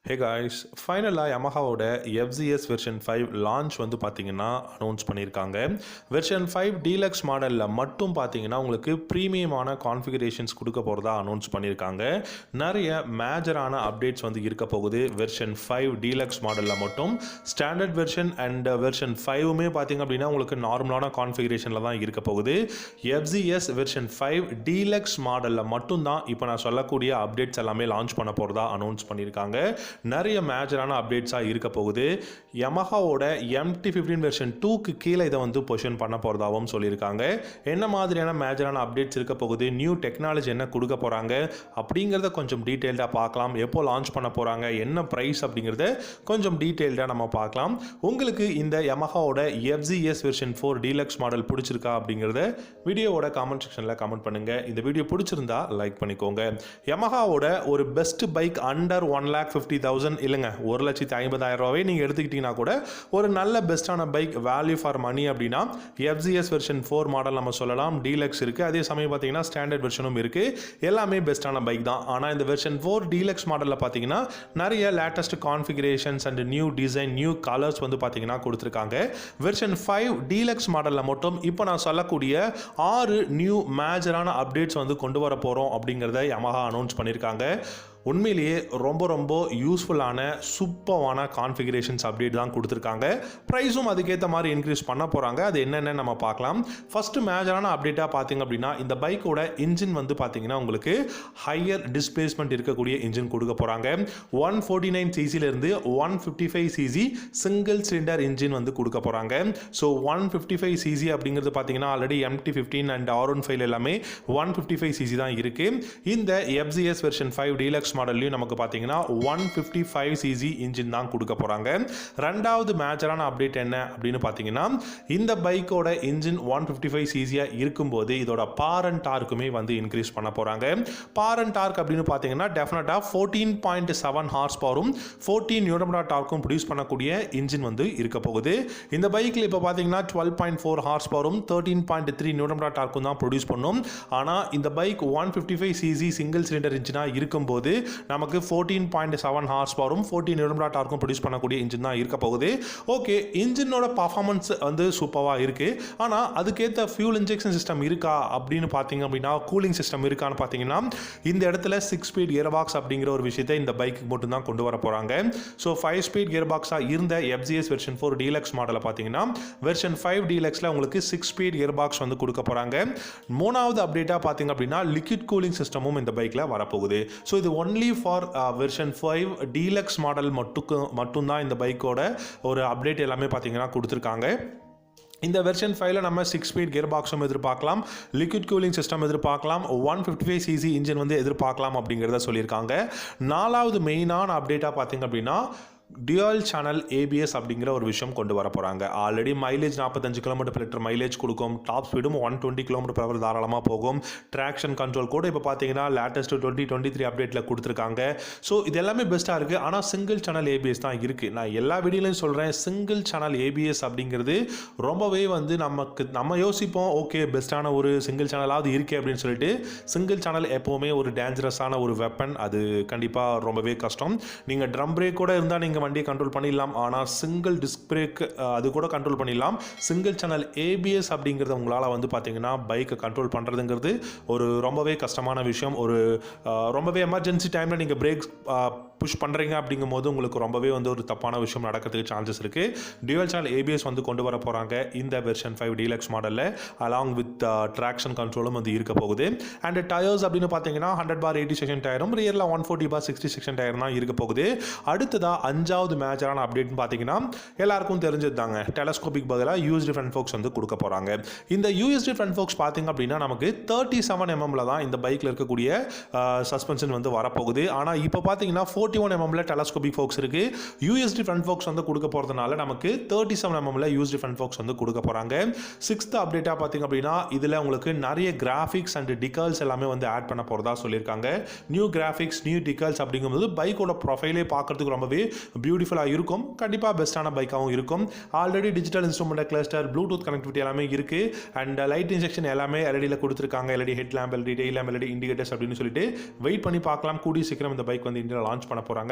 Hey guys, ஃபைனலாக யமஹாவோட FZS version 5 launch வந்து பார்த்தீங்கன்னா அனௌன்ஸ் பண்ணியிருக்காங்க. வெர்ஷன் 5 டீலக்ஸ் மாடலில் மட்டும் பார்த்தீங்கன்னா உங்களுக்கு ப்ரீமியமான கான்ஃபிகரேஷன்ஸ் கொடுக்க போகிறதா அனௌன்ஸ் பண்ணியிருக்காங்க. நிறைய மேஜரான அப்டேட்ஸ் வந்து இருக்க போகுது. வெர்ஷன் 5 டீலக்ஸ் மாடலில் மட்டும் ஸ்டாண்டர்ட் வெர்ஷன் அண்ட் வெர்ஷன் 5மே பார்த்தீங்க அப்படின்னா உங்களுக்கு நார்மலான கான்ஃபிகரேஷனில் தான் இருக்க போகுது. FZS வெர்ஷன் 5 டீலக்ஸ் மாடலில் மட்டும்தான் இப்போ நான் சொல்லக்கூடிய அப்டேட்ஸ் எல்லாமே லான்ச் பண்ண போகிறதா அனௌன்ஸ் பண்ணியிருக்காங்க. நிறைய மேஜரான அப்டேட்ஸாக இருக்க போகுது. யமஹாவோட MT-15 வெர்ஷன் 2க்கு கீழே இதை வந்து பொசிஷன் பண்ண போகிறதாகவும் சொல்லியிருக்காங்க. என்ன மாதிரியான மேஜரான அப்டேட்ஸ் இருக்க போகுது, நியூ டெக்னாலஜி என்ன கொடுக்க போகிறாங்க அப்படிங்கிறத கொஞ்சம் டீட்டெயில்டாக பார்க்கலாம். எப்போ லான்ச் பண்ண போகிறாங்க, என்ன ப்ரைஸ் அப்படிங்கிறத கொஞ்சம் டீட்டெயில்டாக நம்ம பார்க்கலாம். உங்களுக்கு இந்த யமஹாவோட FZS வெர்ஷன் 4 டீலக்ஸ் மாடல் பிடிச்சிருக்கா அப்படிங்கிறத வீடியோவோட காமெண்ட் செக்ஷனில் கமெண்ட் பண்ணுங்கள். இந்த வீடியோ பிடிச்சிருந்தா லைக் பண்ணிக்கோங்க. யமஹாவோட ஒரு பெஸ்ட் பைக் அண்டர் 1,50,000 இல்லைங்க, 1,50,000 நீங்கள் எடுத்துக்கிட்டீங்கன்னா கூட ஒரு நல்ல பெஸ்ட்டான பைக் வேல்யூ ஃபார் மணி அப்படின்னா FZS வெர்ஷன் 4 மாடல் நம்ம சொல்லலாம். டீலக்ஸ் இருக்குது, அதே சமயம் பார்த்தீங்கன்னா ஸ்டாண்டர்ட் வெர்ஷனும் இருக்குது. எல்லாமே பெஸ்ட்டான பைக் தான். ஆனால் இந்த வெர்ஷன் 4 டீலக்ஸ் மாடலில் பார்த்தீங்கன்னா நிறைய latest configurations and new design, new colours வந்து பார்த்தீங்கன்னா கொடுத்துருக்காங்க. வெர்ஷன் 5 டீலக்ஸ் மாடலில் மட்டும் இப்போ நான் சொல்லக்கூடிய 6 நியூ மேஜரான அப்டேட்ஸ் வந்து கொண்டு வர போகிறோம் அப்படிங்கிறத யமஹா அனௌன்ஸ் பண்ணியிருக்காங்க. உண்மையிலேயே ரொம்ப ரொம்ப யூஸ்ஃபுல்லான சூப்பரான கான்ஃபிகரேஷன்ஸ் அப்டேட் தான் கொடுத்துருக்காங்க. ப்ரைஸும் அதுக்கேற்ற மாதிரி இன்க்ரீஸ் பண்ண போகிறாங்க. அது என்னென்னு நம்ம பார்க்கலாம். ஃபஸ்ட்டு மேஜரான அப்டேட்டாக பார்த்தீங்க அப்படின்னா இந்த பைக்கோட இன்ஜின் வந்து பார்த்தீங்கன்னா உங்களுக்கு ஹையர் டிஸ்பிளேஸ்மெண்ட் இருக்கக்கூடிய இன்ஜின் கொடுக்க போகிறாங்க. 149cc -155cc single cylinder engine வந்து கொடுக்க போகிறாங்க. ஸோ 155cc அப்படிங்கிறது பார்த்தீங்கன்னா ஆல்ரெடி MT-15 அண்ட் R15 எல்லாமே 155cc தான் இருக்குது. இந்த FZS வெர்ஷன் 5 டீலக்ஸ் மாடல்லையும் நமக்கு பார்த்தீங்கன்னா 155cc இன்ஜின் தான் கொடுக்க போகிறாங்க. ரெண்டாவது மேஜரான அப்டேட் என்ன அப்படின்னு பார்த்தீங்கன்னா இந்த பைக்கோட இன்ஜின் 155cc இருக்கும்போது இதோட பார் அண்ட் டார்க்குமே வந்து இன்க்ரீஸ் பண்ண போகிறாங்க. பார் அண்ட் டார்க் அப்படின்னு பார்த்தீங்கன்னா டெஃபினட்டாக 14.7 ஹார்ஸ் பவரும் 14 நியூட்டன் டார்க்கும் ப்ரொடியூஸ் பண்ணக்கூடிய இன்ஜின் வந்து இருக்க போகுது. இந்த பைக்கில் இப்போ பார்த்தீங்கன்னா 12.4 ஹார்ஸ் பவரும் 13.3 நியூட்டன் டார்க்கும் தான் ப்ரொடியூஸ் பண்ணும். ஆனால் இந்த பைக் 155cc சிங்கிள் சிலிண்டர் இன்ஜினாக இருக்கும்போது நமக்கு 14.7 ஹார்ஸ் பவரும் 14 நியூட்டன் டார்க்கும் ப்ரொடியூஸ் பண்ணக்கூடிய இன்ஜின் தான் இருக்க போகுது. ஓகே, இன்ஜினோட பர்ஃபார்மன்ஸ் வந்து சூப்பராக இருக்குது. ஆனால் அதுக்கேற்ற ஃபியூல் இன்ஜெக்ஷன் சிஸ்டம் இருக்கா அப்படின்னு பார்த்தீங்க அப்படின்னா, கூலிங் சிஸ்டம் இருக்கான்னு பார்த்தீங்கன்னா இந்த இடத்துல 6 ஸ்பீட் கியர் பாக்ஸ் அப்படிங்கிற ஒரு விஷயத்தை இந்த பைக்கு மட்டும் தான் கொண்டு வர போகிறாங்க. ஸோ 5 ஸ்பீட் கியர் பாக்ஸாக இருந்த FZS வெர்ஷன் 4 டீலக்ஸ் மாடலை பார்த்தீங்கன்னா வெர்ஷன் 5 டீலக்ஸில் உங்களுக்கு 6 ஸ்பீட் கியர் பாக்ஸ் வந்து கொடுக்க போகிறாங்க. மூணாவது அப்டேட்டாக பார்த்தீங்க அப்படின்னா லிக்விட் கூலிங் சிஸ்டமும் இந்த பைக்கில் வரப்போகுது. ஸோ இது only for version 5 deluxe model மட்டும்தான் இந்த பைக்கோட ஒரு அப்டேட் எல்லாமே பார்த்தீங்கன்னா கொடுத்துருக்காங்க. இந்த வெர்ஷன் 5ல நம்ம 6 ஸ்பீட் கியர் பாக்ஸும் எதிர்பார்க்கலாம், லிக்விட் கூலிங் சிஸ்டம் எதிர்பார்க்கலாம், 155cc இன்ஜின் வந்து எதிர்பார்க்கலாம் அப்படிங்கிறத சொல்லியிருக்காங்க. நாலாவது மெயினான அப்டேட்டாக பார்த்தீங்க அப்படின்னா டியூயல் சேனல் ABS அப்படிங்கிற ஒரு விஷயம் கொண்டு வர போகிறாங்க. ஆல்ரெடி மைலேஜ் 45 km/லிட்டர் மைலேஜ் கொடுக்கும். டாப் ஸ்பீடும் 120 km/h தாராளமாக போகும். ட்ராக்ஷன் கண்ட்ரோல் கூட இப்போ பார்த்தீங்கன்னா லேட்டஸ்ட் 2023 அப்டேட்டில் கொடுத்துருக்காங்க. ஸோ இது எல்லாமே பெஸ்ட்டாக இருக்குது. ஆனால் சிங்கிள் சேனல் ABS தான் இருக்குது. நான் எல்லா வீடியோலையும் சொல்கிறேன், சிங்கிள் சேனல் ABS அப்படிங்கிறது ரொம்பவே வந்து நம்ம யோசிப்போம், ஓகே பெஸ்ட்டான ஒரு சிங்கிள் சேனலாவது இருக்கே அப்படின்னு சொல்லிட்டு. சிங்கிள் சேனல் எப்போவுமே ஒரு டேஞ்சரஸான ஒரு வெப்பன். அது கண்டிப்பாக ரொம்பவே கஷ்டம். நீங்கள் ட்ரம் பிரேக் கூட இருந்தால் நீங்கள் வண்டியை கண்ட்ரோல் பண்ணிடலாம். ஆனால் சிங்கிள் டிஸ்க் பிரேக் அது கூட கண்ட்ரோல் பண்ணிடலாம். சிங்கிள் சேனல் ABS அப்படிங்கிறது உங்களால் வந்து பார்த்தீங்கன்னா பைக்கை கண்ட்ரோல் பண்ணுறதுங்கிறது ஒரு ரொம்பவே கஷ்டமான விஷயம். ஒரு ரொம்பவே எமர்ஜென்சி டைமில் நீங்கள் பிரேக் புஷ் பண்ணுறீங்க அப்படிங்கும் போது உங்களுக்கு ரொம்பவே வந்து ஒரு தப்பான விஷயம் நடக்கிறதுக்கு சான்சஸ் இருக்குது. டியூயல் சேனல் ABS வந்து கொண்டு வர போகிறாங்க இந்த வெர்ஷன் 5 டீலக்ஸ் மாடலில். அலாங் வித் ட்ராக்ஷன் கண்ட்ரோலும் வந்து இருக்க போகுது. அண்ட் டயர்ஸ் அப்படின்னு பார்த்தீங்கன்னா 100/80 செக்ஷன் டயரும் ரியரில் 140/60 செக்ஷன் டயர் தான் இருக்க போகுது. அடுத்ததாக அஞ்சாவது மேஜரான அப்டேட்னு பார்த்தீங்கன்னா எல்லாருக்கும் தெரிஞ்சது தாங்க, டெலஸ்கோபிக் பதிலாக USD ஃப்ரண்ட் ஃபோக்ஸ் வந்து கொடுக்க போகிறாங்க. இந்த USD ஃப்ரண்ட் ஃபோக்ஸ் பார்த்தீங்க அப்படின்னா நமக்கு 37 mm தான் இந்த பைக்கில் இருக்கக்கூடிய சஸ்பென்ஷன் வந்து வரப்போகுது. ஆனால் இப்போ பார்த்தீங்கன்னா 41 mm டெலஸ்கோபிக் ஃபோக்ஸ் இருக்குது. USD ஃப்ரண்ட் ஃபோக்ஸ் வந்து கொடுக்க போகிறதுனால நமக்கு 37 mm USD ஃப்ரண்ட் ஃபோக்ஸ் வந்து கொடுக்க போகிறாங்க. 6th அப்டேட்டாக பார்த்தீங்க அப்படின்னா இதில் உங்களுக்கு நிறைய கிராஃபிக்ஸ் அண்ட் டிகல்ஸ் எல்லாமே வந்து ஆட் பண்ண போகிறதா சொல்லியிருக்காங்க. நியூ கிராஃபிக்ஸ், நியூ டிகல்ஸ் அப்படிங்கும்போது பைக்கோட ப்ரொஃபைலே பார்க்கறதுக்கு ரொம்பவே பியூட்டிஃபுல்லாக இருக்கும். கண்டிப்பாக பெஸ்ட்டான பைக்காகவும் இருக்கும். Already digital instrument cluster, Bluetooth connectivity எல்லாமே இருக்குது. அண்ட் லைட் இன்ஜெக்ஷன் எல்லாமே LEDயில் கொடுத்துருக்காங்க. LED head lamp, LED tail lamp, LED indicators அப்படின்னு சொல்லிட்டு வெயிட் பண்ணி பார்க்கலாம். கூடிய சீக்கிரம் இந்த பைக் வந்து இந்தியாவில் லான்ச் பண்ண போகிறாங்க.